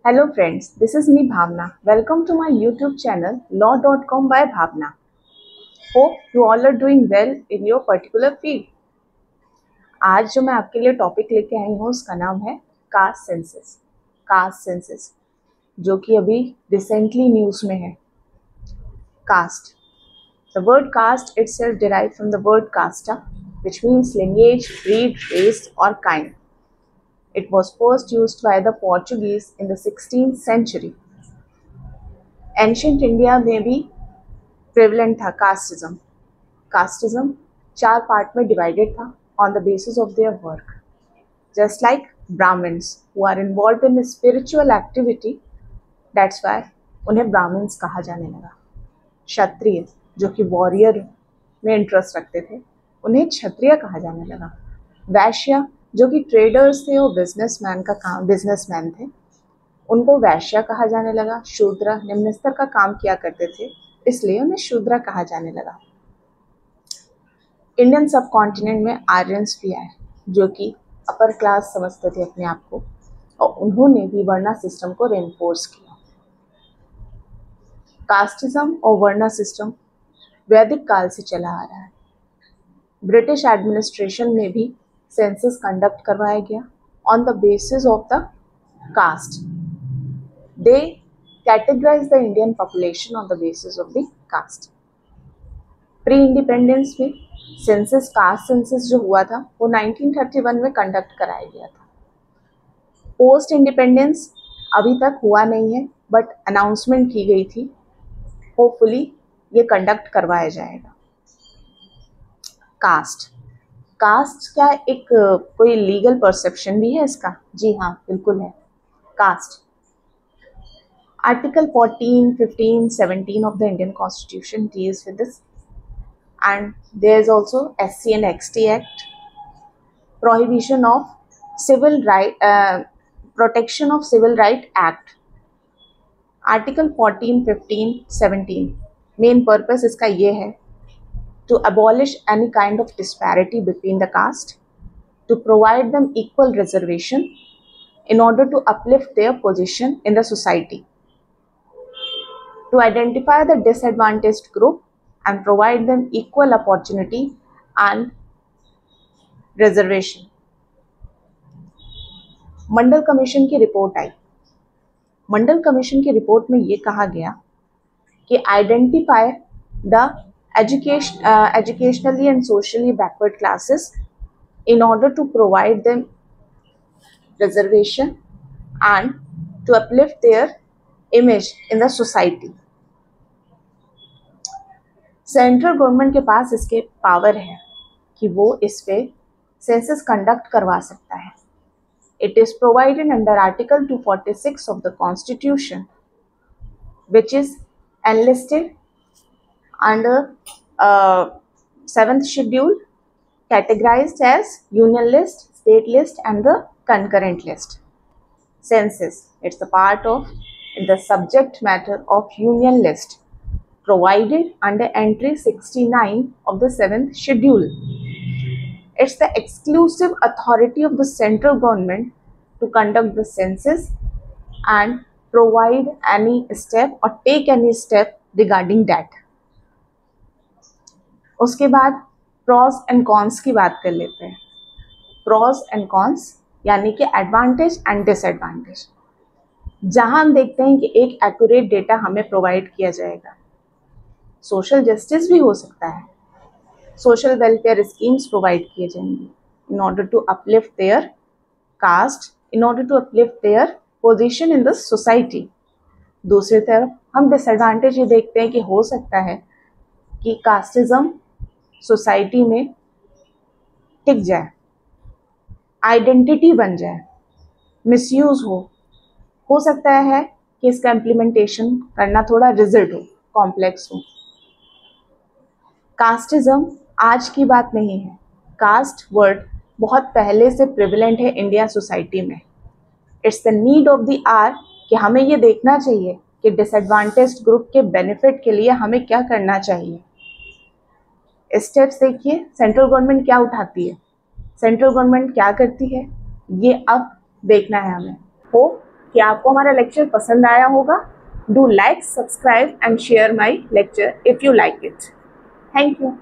Hello friends, this is me Bhavna. Welcome to my YouTube channel law.com by Bhavna. Hope you all are doing well in your particular field. आज जो मैं आपके लिए topic लेके आई हूँ उसका नाम है कास्ट सेंसस। कास्ट सेंसस जो कि अभी रिसेंटली न्यूज़ में है। Caste, the word caste itself derived from the word casta, which means lineage, breed, race or kind. It was first used by the Portuguese in the 16th century. Ancient India में भी prevalent था casteism. Casteism 4 part में divided था on the basis of their work. Just like Brahmins who are involve in spiritual activity, that's why उन्हें ब्राह्मण्स कहा जाने लगा। क्षत्रिय जो कि वॉरियर में इंटरेस्ट रखते थे, उन्हें क्षत्रिय कहा जाने लगा। वैश्य जो कि ट्रेडर्स थे और बिजनेसमैन थे, उनको वैश्य कहा जाने लगा। शूद्र निम्न स्तर का काम किया करते थे, इसलिए उन्हें शूद्र कहा जाने लगा। इंडियन सब कॉन्टिनेंट में आर्यंस भी आए जो कि अपर क्लास समझते थे अपने आप को, और उन्होंने भी वर्णा सिस्टम को रेनफोर्स किया। कास्टिज्म और वर्णा सिस्टम वैदिक काल से चला आ रहा है। ब्रिटिश एडमिनिस्ट्रेशन में भी सेंसस कंडक्ट करवाया गया on the basis of the caste. They categorize the Indian population on the basis of the caste. Pre-independence में सेंसस, कास्ट सेंसस जो हुआ था वो 1931 में कंडक्ट कराया गया था। पोस्ट इंडिपेंडेंस अभी तक हुआ नहीं है, बट अनाउंसमेंट की गई थी, होपफुली ये कंडक्ट करवाया जाएगा। कास्ट, कास्ट क्या एक कोई लीगल परसेप्शन भी है इसका? जी हाँ, बिल्कुल है। Caste Article 14, 15, 17 of the Indian Constitution deals with this, and there is also SC and XT Act, prohibition of civil right, protection of civil right act. Article 14, 15, 17 main purpose इसका ये है to abolish any kind of disparity between the caste, to provide them equal reservation in order to uplift their position in the society, to identify the disadvantaged group and provide them equal opportunity and reservation. Mandal commission की report आई। मंडल commission की report में ये कहा गया कि identify the educationally and socially backward classes in order to provide them reservation and to uplift their image in the society. Central government के पास इसके power है कि वो इस पे सेंसस कंडक्ट करवा सकता है। It is provided under article 246 of the constitution, which is enlisted under 7th schedule, categorized as union list, state list and the concurrent list. Census, it's a part of the subject matter of union list provided under entry 69 of the 7th schedule. It's the exclusive authority of the central government to conduct the census and provide any step or take any step regarding that. उसके बाद pros and cons की बात कर लेते हैं। Pros and cons यानी कि advantage and disadvantage. जहां हम देखते हैं कि एक एक्यूरेट डेटा हमें प्रोवाइड किया जाएगा, सोशल जस्टिस भी हो सकता है, सोशल वेलफेयर स्कीम्स प्रोवाइड किए जाएंगे in order to uplift their caste, in order to uplift their position in the society. दूसरी तरफ हम डिसएडवांटेज ये देखते हैं कि हो सकता है कि कास्टिज्म सोसाइटी में टिक जाए, आइडेंटिटी बन जाए, मिसयूज हो सकता है कि इसका इम्प्लीमेंटेशन करना थोड़ा रिजिड हो, कॉम्प्लेक्स हो। कास्टिज्म आज की बात नहीं है। कास्ट वर्ड बहुत पहले से प्रिविलेंट है इंडिया सोसाइटी में। It's the need of the hour कि हमें ये देखना चाहिए कि डिसएडवांटेज्ड ग्रुप के बेनिफिट के लिए हमें क्या करना चाहिए। स्टेप्स देखिए, सेंट्रल गवर्नमेंट क्या उठाती है, सेंट्रल गवर्नमेंट क्या करती है, ये अब देखना है हमें। होप कि आपको हमारा लेक्चर पसंद आया होगा. Do like, subscribe and share my lecture if you like it. Thank you.